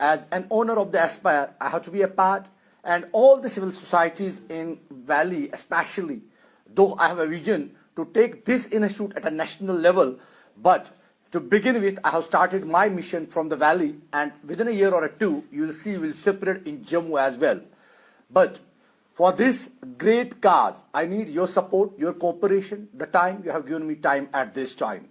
as an owner of the Aspire I have to be a part, and all the civil societies in Valley especially, though I have a vision to take this institute at a national level. But to begin with, I have started my mission from the Valley, and within a year or two you will see we will separate in Jammu as well. But for this great cause I need your support, your cooperation, the time you have given me time at this time.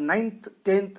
9th 10th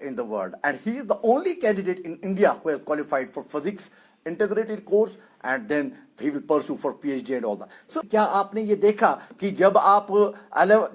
in the world, and he is the only candidate in India who has qualified for physics integrated course and then he will pursue for PhD and all that. So کیا آپ نے یہ دیکھا کہ جب آپ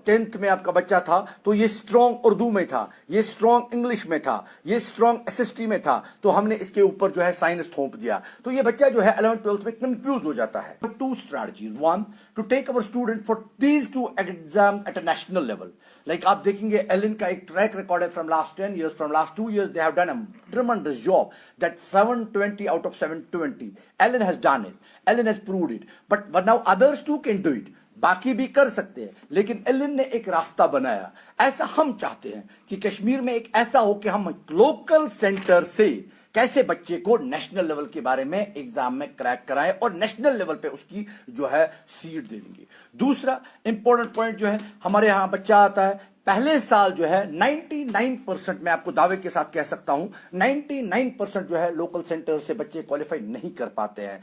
10th میں آپ کا بچہ تھا تو یہ اسٹرانگ اردو میں تھا, یہ اسٹرانگ انگلش میں تھا, یہ اسٹرانگ SST میں تھا, تو ہم نے اس کے اوپر جو ہے سائنس تھوپ دیا, تو یہ بچہ جو ہے 11th 12th میں کنفیوز ہو جاتا ہے. 2 strategies. One, to take our student for these 2 exams at a national level. Like آپ دیکھیں گے ایلن کا ایک ٹریک ریکارڈ ہے from last 10 years, from last 2 years they have done a tremendous job. That 720 out of 720. Ellen has done it. Ellen has proved it. But now others too can do it. باقی بھی کر سکتے ہیں, لیکن Alan نے ایک راستہ بنایا. ایسا ہم چاہتے ہیں کہ کشمیر میں ایک ایسا ہو کہ ہم لوکل سینٹر سے کیسے بچے کو نیشنل لیول کے بارے میں ایگزام میں کریک کرائیں اور نیشنل لیول پہ اس کی جو ہے سیٹ دے دیں گے. دوسرا امپورٹنٹ پوائنٹ جو ہے, ہمارے یہاں بچہ آتا ہے پہلے سال جو ہے 99% میں آپ کو دعوے کے ساتھ کہہ سکتا ہوں 99% جو ہے لوکل سینٹر سے بچے کوالیفائی نہیں کر پاتے ہیں,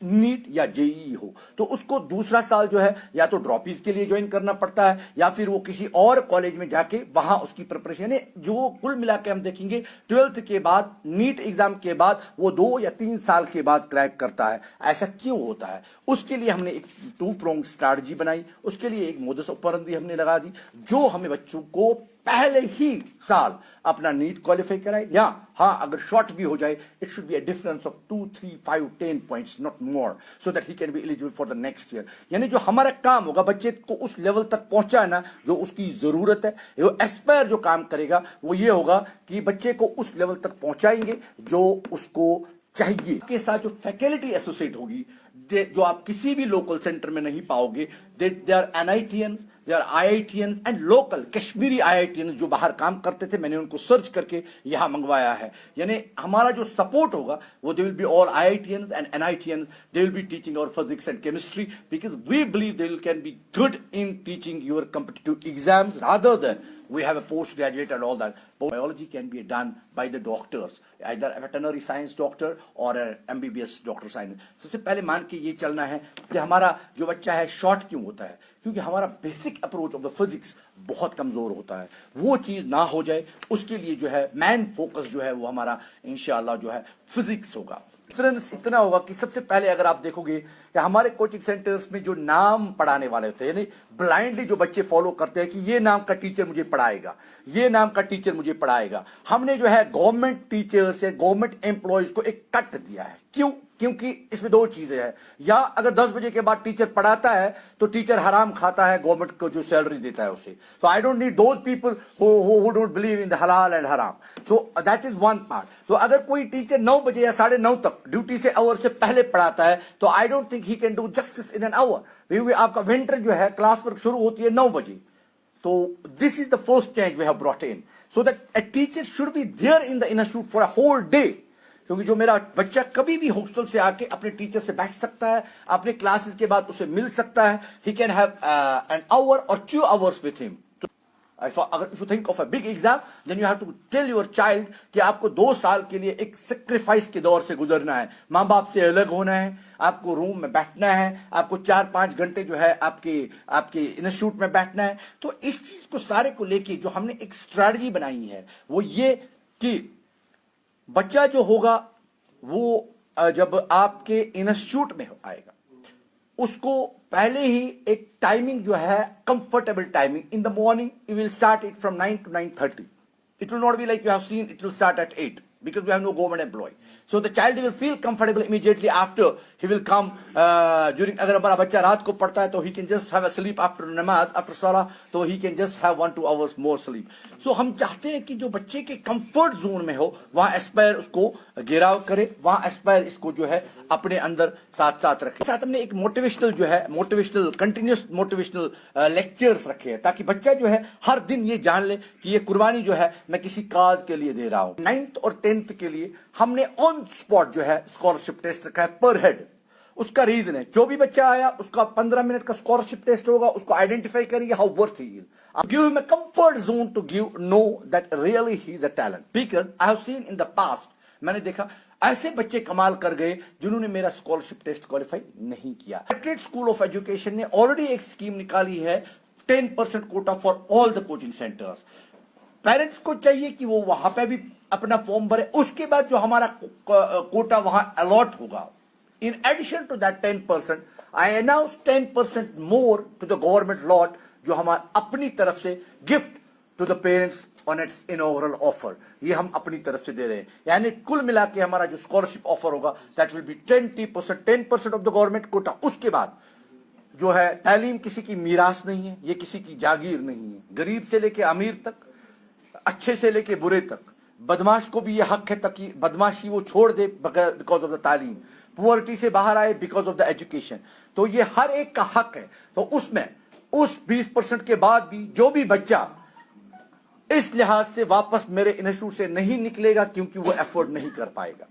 نیٹ یا JEE ہو, تو اس کو دوسرا سال جو ہے یا تو ڈراپیز کے لیے جوائن کرنا پڑتا ہے یا پھر وہ کسی اور کالج میں جا کے وہاں اس کی پریپریشن, یعنی جو کل ملا کے ہم دیکھیں گے 12th کے بعد نیٹ ایگزام کے بعد وہ 2 یا 3 سال کے بعد کریک کرتا ہے. ایسا کیوں ہوتا ہے؟ اس کے لیے ہم نے ایک 2 pronged اسٹریٹجی بنائی, اس کے لیے ایک مودس اپرندی ہم نے لگا دی جو ہمیں بچوں کو پہلے ہی سال اپنا نیٹ کوالیفائی کرائے, یا ہاں اگر شارٹ بھی ہو جائے it should be a difference of 2 3 5 10 points not more so that he can be eligible for the next year. یعنی جو ہمارا کام ہوگا بچے کو اس لیول تک پہنچانا جو اس کی ضرورت ہے, وہ ایسپائر جو کام کرے گا وہ یہ ہوگا کہ بچے کو اس لیول تک پہنچائیں گے جو اس کو چاہیے. کے ساتھ جو فیکلٹی ایسوسیٹ ہوگی جو آپ کسی بھی لوکل سینٹر میں نہیں پاؤ گے, they are NITians, they are IITians and local Kashmiri IITians جو باہر کام کرتے تھے, میں نے ان کو سرچ کر کے یہاں منگوایا ہے. یعنی ہمارا جو سپورٹ ہوگا وہ they will be all IITians and NITians, they will be teaching اور physics and chemistry because we believe they will can be good in teaching your competitive exams rather than we have a postgraduate and all that. Biology can be done by the doctors, either a veterinary science doctor or a MBBS doctor science. سب سے پہلے مان کے یہ چلنا ہے کہ ہمارا جو بچہ ہے شارٹ کیوں ہوتا ہے, کیونکہ ہمارا basic approach of the physics بہت کمزور ہوتا ہے. وہ چیز نہ ہو جائے اس کے لیے جو ہے مین فوکس جو ہے وہ ہمارا انشاءاللہ جو ہے فزکس ہوگا. ڈفرنس اتنا ہوگا کہ سب سے پہلے اگر آپ دیکھو گے کہ ہمارے کوچنگ سینٹرز میں جو نام پڑھانے والے ہوتے ہیں, یعنی بلائنڈلی جو بچے فالو کرتے ہیں کہ یہ نام کا ٹیچر مجھے پڑھائے گا, یہ نام کا ٹیچر مجھے پڑھائے گا, ہم نے جو ہے گورنمنٹ ٹیچرز یا گورنمنٹ امپلائیز کو ایک کٹ دیا ہے. کیوں؟ کیونکہ اس میں 2 چیزیں ہیں, یا اگر 10 بجے کے بعد ٹیچر پڑھاتا ہے تو ٹیچر حرام کھاتا ہے گورنمنٹ کو جو سیلری دیتا ہے اسے. So I don't need those people who don't believe in the halal and haram. So that is one part. تو اگر کوئی ٹیچر 9 بجے یا 9:30 تک ڈیوٹی سے آور سے پہلے پڑھاتا ہے تو I don't think he can do justice in an hour. کیونکہ آپ کا ونٹر جو ہے کلاس ورک شروع ہوتی ہے 9 بجے. تو this is the first change we have brought in. So that a teacher should be there in the institute for a whole day. کیونکہ جو میرا بچہ کبھی بھی ہاسٹل سے آ کے اپنے ٹیچر سے بیٹھ سکتا ہے, اپنے کلاسز کے بعد اسے مل سکتا ہے. He can have an hour or 2 hours with him. اگر if you think of a big exam then you have to tell your child کہ آپ کو 2 سال کے لیے ایک سیکریفائس کے دور سے گزرنا ہے, ماں باپ سے الگ ہونا ہے, آپ کو روم میں بیٹھنا ہے, آپ کو 4-5 گھنٹے جو ہے آپ کے انسٹیٹیوٹ میں بیٹھنا ہے. تو اس چیز کو سارے کو لے کے جو ہم نے ایک اسٹریٹجی بنائی ہے وہ یہ کہ بچہ جو ہوگا وہ جب آپ کے انسٹیٹیوٹ میں آئے گا اس کو پہلے ہی ایک ٹائمنگ جو ہے comfortable timing, in the morning you will start it from 9 to 9:30. It will not be like you have seen it will start at 8 because we have no government employee. So the child will feel comfortable immediately after he will come during. اگر ہمارا بچہ رات کو پڑھتا ہے تو he can just have a sleep after نماز after صلاح, تو he can just have 1-2 hours more sleep. So ہم چاہتے ہیں کہ جو بچے کے کمفرٹ زون میں ہو وہاں اسپائر اس کو گھیراؤ کرے, وہاں اسپائر اس کو جو ہے اپنے اندر ساتھ رکھے. ساتھ ہم نے ایک موٹیویشنل جو ہے کنٹینیوس موٹیویشنل لیکچرز رکھے ہیں تاکہ بچہ جو ہے ہر دن یہ جان لے کہ یہ قربانی جو ہے میں کسی کاز کے لیے دے رہا ہوں. 9th اور 10th کے لیے ہم نے آن اسپاٹ جو ہے اسکالرشپ ٹیسٹ رکھا ہے پر ہیڈ. اس کا ریزن ہے جو بھی بچہ آیا اس کا 15 منٹ کا اسکالرشپ ٹیسٹ ہوگا, اس کو آئیڈینٹیفائی کریں گے how worth he is. Give him a comfort zone to know that really he is a talent. Because I have seen in the past, میں نے دیکھا ایسے بچے کمال کر گئے جنہوں نے میرا اسکالرشپ ٹیسٹ کوالیفائی نہیں کیا. سیکریٹ اسکول آف ایجوکیشن نے آلریڈی ایک اسکیم نکالی ہے 10% quota for all the coaching centres. Parents کو چاہیے کہ وہ وہاں پہ بھی اپنا فارم بھرے, اس کے بعد جو ہمارا کوٹا وہاں الاٹ ہوگا In addition to that 10%, I announce 10% more to the government lot جو ہم اپنی طرف سے gift to the parents on its inaugural offer. یہ ہم اپنی طرف سے دے رہے ہیں. یعنی کل ملا کے ہمارا جو اسکالرشپ آفر ہوگا that will be 10% of the government quota. اس کے بعد جو ہے تعلیم کسی کی میراث نہیں ہے, یہ کسی کی جاگیر نہیں ہے. غریب سے لے کے امیر تک, اچھے سے لے کے برے تک, بدماش کو بھی یہ حق ہے تاکہ بدماشی وہ چھوڑ دے بیکاز آف دا تعلیم, پورٹی سے باہر آئے بیکاز آف دا ایجوکیشن. تو یہ ہر ایک کا حق ہے. تو اس میں اس 20% کے بعد بھی جو بھی بچہ اس لحاظ سے واپس میرے انسٹیٹیوٹ سے نہیں نکلے گا کیونکہ وہ افورڈ نہیں کر پائے گا,